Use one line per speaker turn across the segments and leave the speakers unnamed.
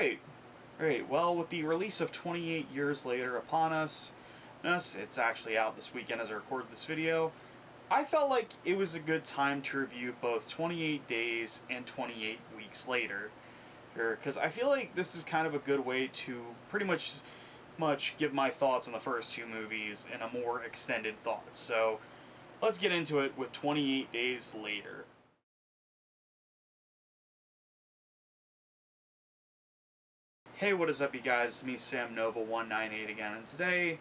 Alright, well, with the release of 28 Years Later upon us, it's actually out this weekend as I record this video, I felt like it was a good time to review both 28 Days and 28 Weeks Later, because I feel like this is kind of a good way to pretty much give my thoughts on the first two movies in a more extended thought. So, let's get into it with 28 Days Later. Hey, what is up, you guys? It's me, N0VA198 again, and today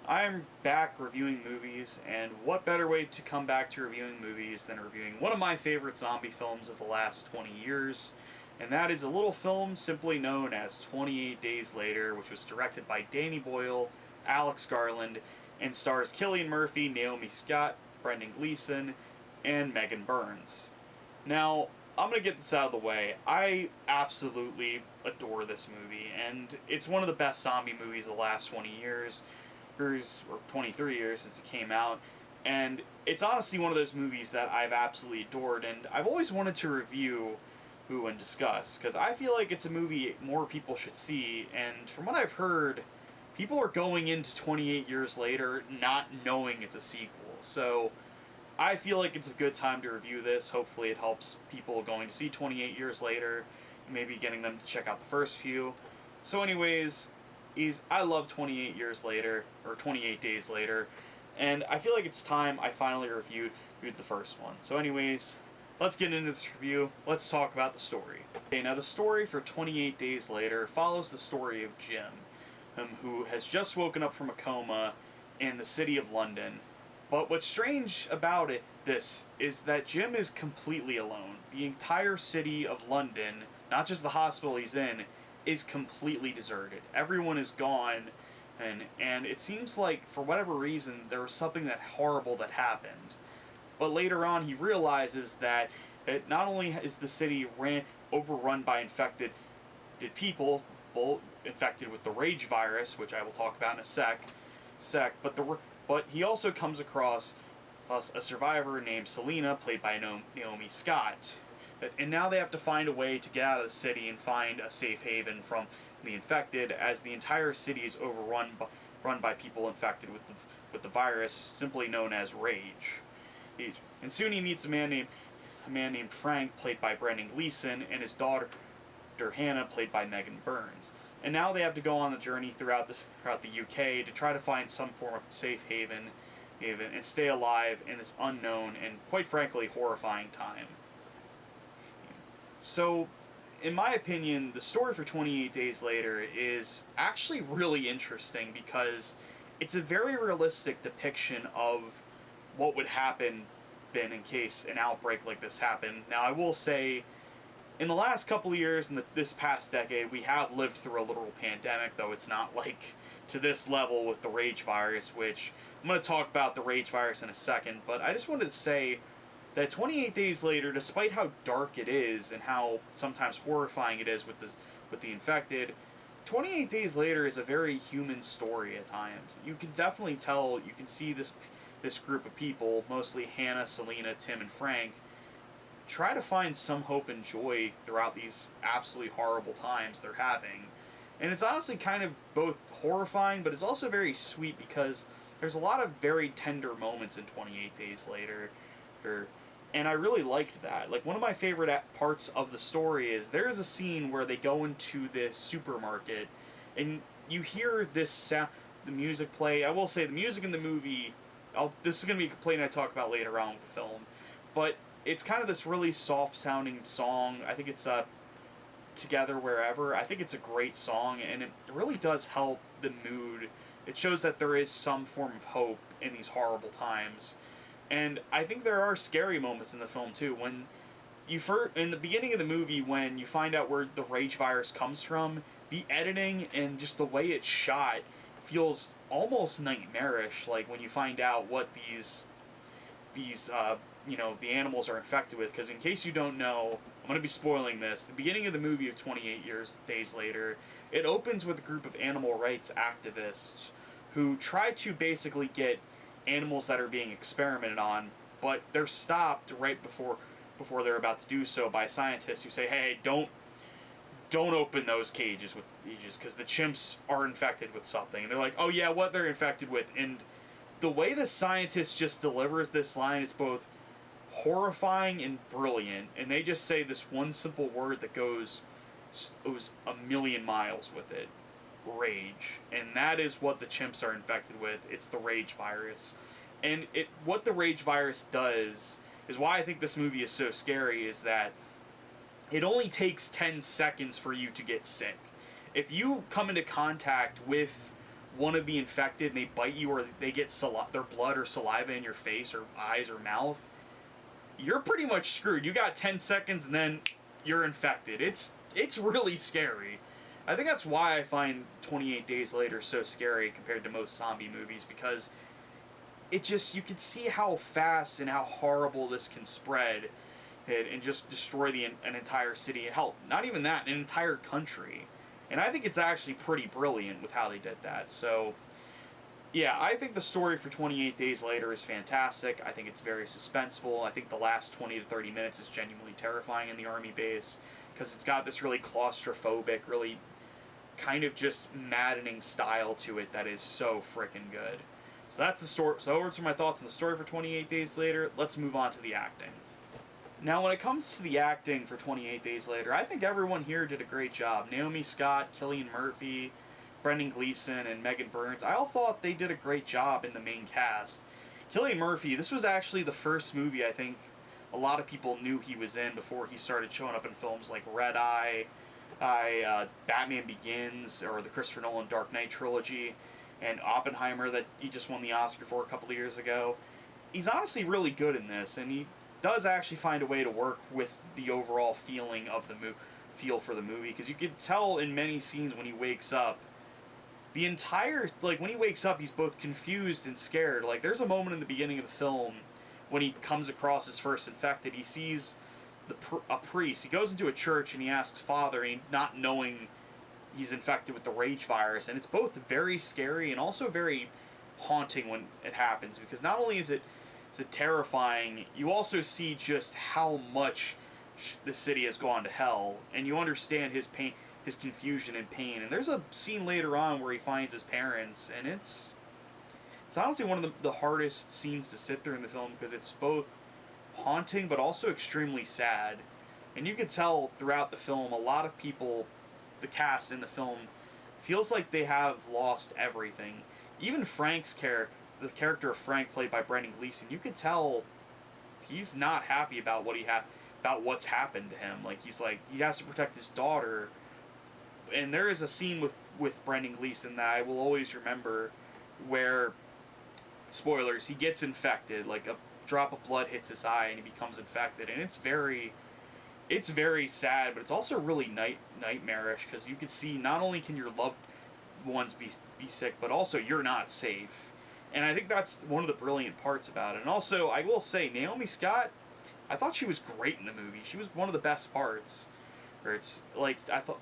I'm back reviewing movies, and what better way to come back to reviewing movies than reviewing one of my favorite zombie films of the last 20 years, and that is a little film simply known as 28 Days Later, which was directed by Danny Boyle, Alex Garland, and stars Cillian Murphy, Naomi Scott, Brendan Gleeson, and Megan Burns. Now, I'm going to get this out of the way. I absolutely adore this movie, and it's one of the best zombie movies of the last 20 years, or 23 years since it came out, and it's honestly one of those movies that I've absolutely adored, and I've always wanted to review and discuss, because I feel like it's a movie more people should see, and from what I've heard, people are going into 28 Years Later not knowing it's a sequel, so I feel like it's a good time to review this. Hopefully it helps people going to see 28 Years Later, maybe getting them to check out the first few. So anyways, I love 28 Years Later, or 28 Days Later, and I feel like it's time I finally reviewed the first one. So anyways, let's get into this review. Let's talk about the story. Okay, now the story for 28 Days Later follows the story of Jim, who has just woken up from a coma in the city of London. But what's strange about this is that Jim is completely alone. The entire city of London, not just the hospital he's in, is completely deserted. Everyone is gone, and it seems like, for whatever reason, there was something horrible that happened. But later on, he realizes that not only is the city overrun by infected people, infected with the rage virus, which I will talk about in a sec, but he also comes across a survivor named Selena, played by Naomi Scott. And now they have to find a way to get out of the city and find a safe haven from the infected, as the entire city is overrun by people infected with the virus, simply known as rage. And soon he meets a man named Frank, played by Brendan Gleeson, and his daughter Hannah, played by Megan Burns. And now they have to go on a journey throughout the UK to try to find some form of safe haven and stay alive in this unknown and, quite frankly, horrifying time. So, in my opinion, the story for 28 Days Later is actually really interesting because it's a very realistic depiction of what would happen in case an outbreak like this happened. Now, I will say, in the last couple of years, in this past decade, we have lived through a literal pandemic, though it's not like to this level with the rage virus, which I'm going to talk about the rage virus in a second, but I just wanted to say that 28 Days Later, despite how dark it is and how sometimes horrifying it is with the infected, 28 Days Later is a very human story at times. You can definitely tell, you can see this group of people, mostly Hannah, Selena, Tim, and Frank, try to find some hope and joy throughout these absolutely horrible times they're having. And it's honestly kind of both horrifying, but it's also very sweet because there's a lot of very tender moments in 28 Days Later. And I really liked that. Like, one of my favorite parts of the story is there's a scene where they go into this supermarket and you hear this sound, the music play. I will say the music in the movie, this is going to be a complaint I talk about later on with the film, but it's kind of this really soft-sounding song. I think it's Together Wherever. I think it's a great song, and it really does help the mood. It shows that there is some form of hope in these horrible times. And I think there are scary moments in the film, too. When in the beginning of the movie, when you find out where the rage virus comes from, the editing and just the way it's shot feels almost nightmarish. Like, when you find out what these the animals are infected with, because in case you don't know, I'm going to be spoiling this, the beginning of the movie of 28 Days Later, it opens with a group of animal rights activists who try to basically get animals that are being experimented on, but they're stopped right before they're about to do so by scientists who say, hey, don't don't open those cages because the chimps are infected with something. And they're like, oh yeah, what they're infected with. And the way the scientist just delivers this line is both horrifying and brilliant. And they just say this one simple word that goes a million miles with it. Rage. And that is what the chimps are infected with. It's the rage virus. And what the rage virus does is why I think this movie is so scary, is that it only takes 10 seconds for you to get sick. If you come into contact with one of the infected and they bite you, or they get their blood or saliva in your face or eyes or mouth, you're pretty much screwed. You got 10 seconds and then you're infected. It's really scary. I think that's why I find 28 Days Later so scary compared to most zombie movies, because you can see how fast and how horrible this can spread and just destroy an entire city. Hell, not even that, an entire country. And I think it's actually pretty brilliant with how they did that. So, yeah, I think the story for 28 Days Later is fantastic. I think it's very suspenseful. I think the last 20 to 30 minutes is genuinely terrifying in the army base, because it's got this really claustrophobic, really kind of just maddening style to it that is so freaking good. So that's the story. So those are my thoughts on the story for 28 Days Later. Let's move on to the acting. Now, when it comes to the acting for 28 Days Later, I think everyone here did a great job. Naomi Scott, Cillian Murphy, Brendan Gleeson, and Megan Burns, I all thought they did a great job in the main cast. Cillian Murphy, this was actually the first movie I think a lot of people knew he was in before he started showing up in films like Red Eye, Batman Begins, or the Christopher Nolan Dark Knight trilogy, and Oppenheimer that he just won the Oscar for a couple of years ago. He's honestly really good in this, and he does actually find a way to work with the overall feeling of the feel for the movie, because you can tell in many scenes when he wakes up, when he wakes up, he's both confused and scared. Like, there's a moment in the beginning of the film when he comes across his first infected. He sees a priest. He goes into a church and he asks Father, and not knowing he's infected with the rage virus. And it's both very scary and also very haunting when it happens, because not only is it terrifying, you also see just how much the city has gone to hell, and you understand his pain, his confusion and pain. And there's a scene later on where he finds his parents, and it's honestly one of the hardest scenes to sit through in the film, because it's both haunting but also extremely sad. And you can tell throughout the film, a lot of people, the cast in the film, feels like they have lost everything. Even Frank's the character of Frank, played by Brendan Gleeson, you could tell he's not happy about about what's happened to him. Like, he has to protect his daughter. And there is a scene with Brendan Gleeson that I will always remember, where, spoilers, he gets infected. Like, a drop of blood hits his eye and he becomes infected. And it's very sad, but it's also really nightmarish, because you can see not only can your loved ones be sick, but also you're not safe. And I think that's one of the brilliant parts about it. And also, I will say, Naomi Scott, I thought she was great in the movie. She was one of the best parts. I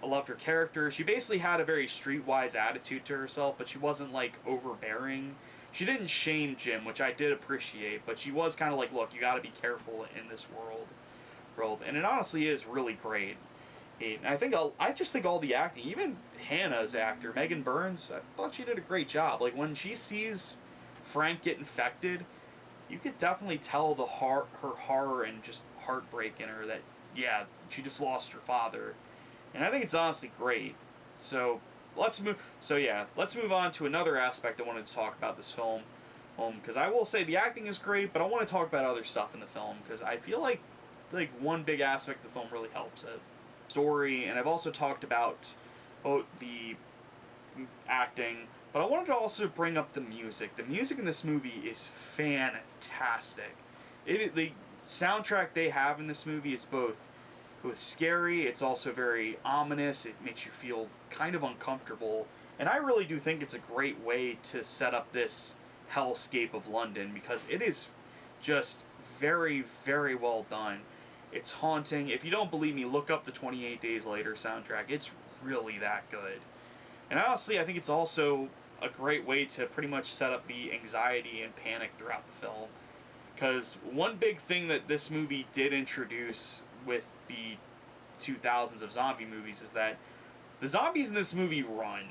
loved her character. She basically had a very streetwise attitude to herself, but she wasn't, like, overbearing. She didn't shame Jim, which I did appreciate, but she was kind of like, look, you gotta be careful in this world. And it honestly is really great. And I just think all the acting, even Hannah's actor, Megan Burns, I thought she did a great job. Like, when she sees Frank get infected, you could definitely tell her horror and just heartbreak in her, that, yeah, she just lost her father. And I think it's honestly great. So let's move on to another aspect I wanted to talk about this film. Because I will say the acting is great, but I want to talk about other stuff in the film, because I feel like one big aspect of the film really helps it. Story, and I've also talked about the acting, but I wanted to also bring up the music. The music in this movie is fantastic. The soundtrack they have in this movie is both scary, it's also very ominous, it makes you feel kind of uncomfortable, and I really do think it's a great way to set up this hellscape of London, because it is just very, very well done. It's haunting. If you don't believe me, look up the 28 Days Later soundtrack. It's really that good. And honestly, I think it's also a great way to pretty much set up the anxiety and panic throughout the film. Because one big thing that this movie did introduce with the 2000s of zombie movies is that the zombies in this movie run.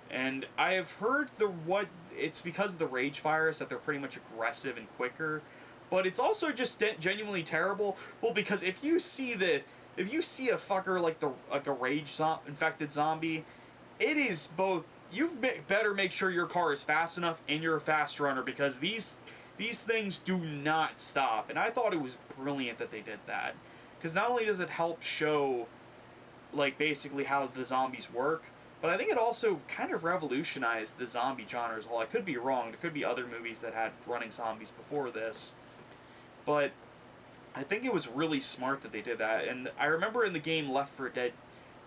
And I have heard it's because of the rage virus that they're pretty much aggressive and quicker, but it's also just genuinely terrible. Well, because if you see a fucker like a rage infected zombie, it is both. Better make sure your car is fast enough and you're a fast runner, because these things do not stop. And I thought it was brilliant that they did that, because not only does it help show like basically how the zombies work, but I think it also kind of revolutionized the zombie genre as well. I could be wrong. There could be other movies that had running zombies before this, but I think it was really smart that they did that. And I remember in the game Left 4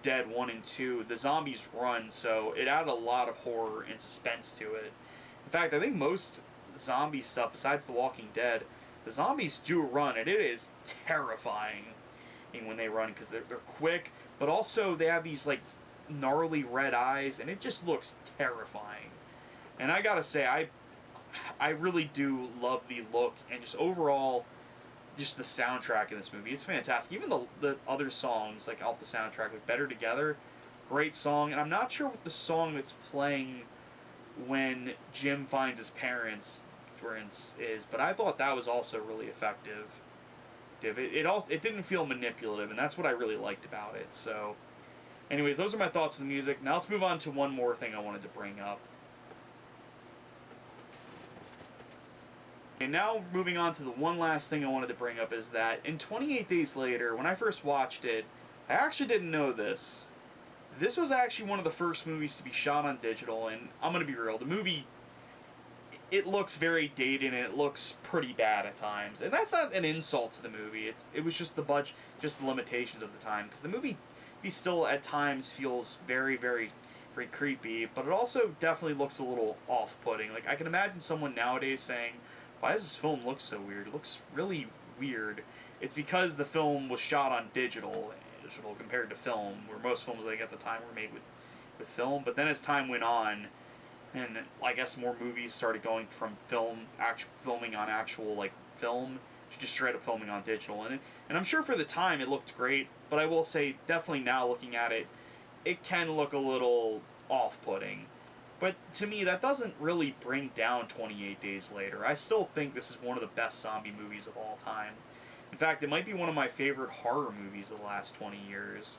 Dead 1 and 2, the zombies run, so it added a lot of horror and suspense to it. In fact, I think most zombie stuff, besides The Walking Dead, the zombies do run, and it is terrifying when they run, because they're quick, but also they have these like gnarly red eyes, and it just looks terrifying. And I gotta say, I really do love the look and just overall just the soundtrack in this movie. It's fantastic. Even the other songs like off the soundtrack, like Better Together, great song. And I'm not sure what the song that's playing when Jim finds his parents is, but I thought that was also really effective. It didn't feel manipulative, and that's what I really liked about it. So anyways, those are my thoughts on the music. Now let's move on to one more thing I wanted to bring up. And now moving on to the one last thing I wanted to bring up is that in 28 Days Later, when I first watched it, I actually didn't know this. This was actually one of the first movies to be shot on digital, and I'm going to be real, the movie, it looks very dated and it looks pretty bad at times. And that's not an insult to the movie. It was just the budget, just the limitations of the time, because the movie still at times feels very, very, very creepy, but it also definitely looks a little off-putting. Like, I can imagine someone nowadays saying, why does this film look so weird? It looks really weird. It's because the film was shot on digital compared to film, where most films I think at the time were made with film. But then as time went on, and I guess more movies started going from filming on actual like film to just straight up filming on digital. And I'm sure for the time it looked great, but I will say definitely now looking at it, it can look a little off-putting. But to me, that doesn't really bring down 28 Days Later. I still think this is one of the best zombie movies of all time. In fact, it might be one of my favorite horror movies of the last 20 years.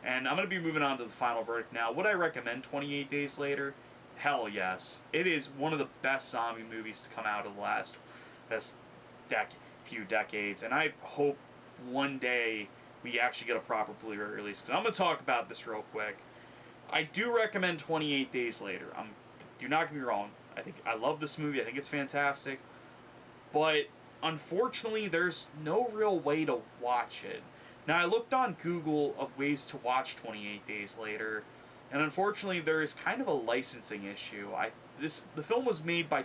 And I'm going to be moving on to the final verdict now. Would I recommend 28 Days Later? Hell yes. It is one of the best zombie movies to come out of the last few decades. And I hope one day we actually get a proper Blu-ray release. Because I'm going to talk about this real quick. I do recommend 28 Days Later. Do not get me wrong. I love this movie. I think it's fantastic. But unfortunately, there's no real way to watch it. Now, I looked on Google of ways to watch 28 Days Later, and unfortunately, there is kind of a licensing issue. The film was made by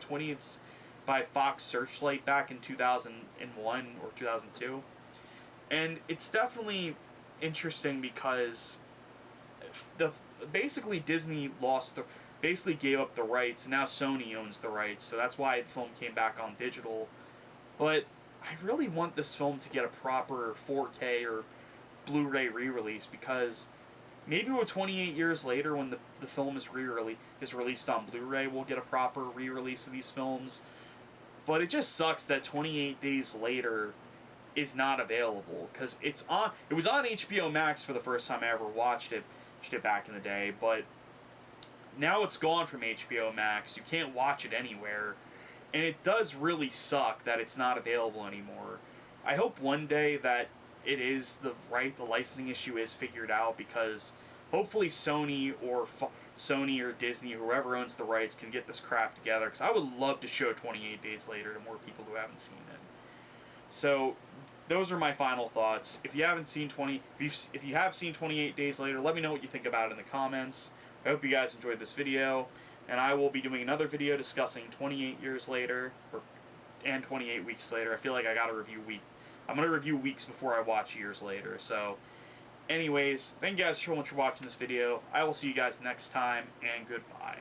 Fox Searchlight back in 2001 or 2002, and it's definitely interesting because basically Disney basically gave up the rights. Now Sony owns the rights, so that's why the film came back on digital. But I really want this film to get a proper 4K or Blu-ray re-release, because maybe with 28 years later, when the film is released on Blu-ray, we'll get a proper re-release of these films. But it just sucks that 28 Days Later is not available, because it was on HBO Max for the first time I ever watched it back in the day, but now it's gone from HBO Max. You can't watch it anywhere, and it does really suck that it's not available anymore. I hope one day that the licensing issue is figured out, because hopefully Sony or Disney, whoever owns the rights, can get this crap together, because I would love to show 28 Days Later to more people who haven't seen it. So those are my final thoughts. If you have seen 28 Days Later, let me know what you think about it in the comments. I hope you guys enjoyed this video, and I will be doing another video discussing 28 Years Later and 28 Weeks Later. I feel like I gotta review I'm gonna review weeks before I watch Years Later. So, anyways, thank you guys so much for watching this video. I will see you guys next time, and goodbye.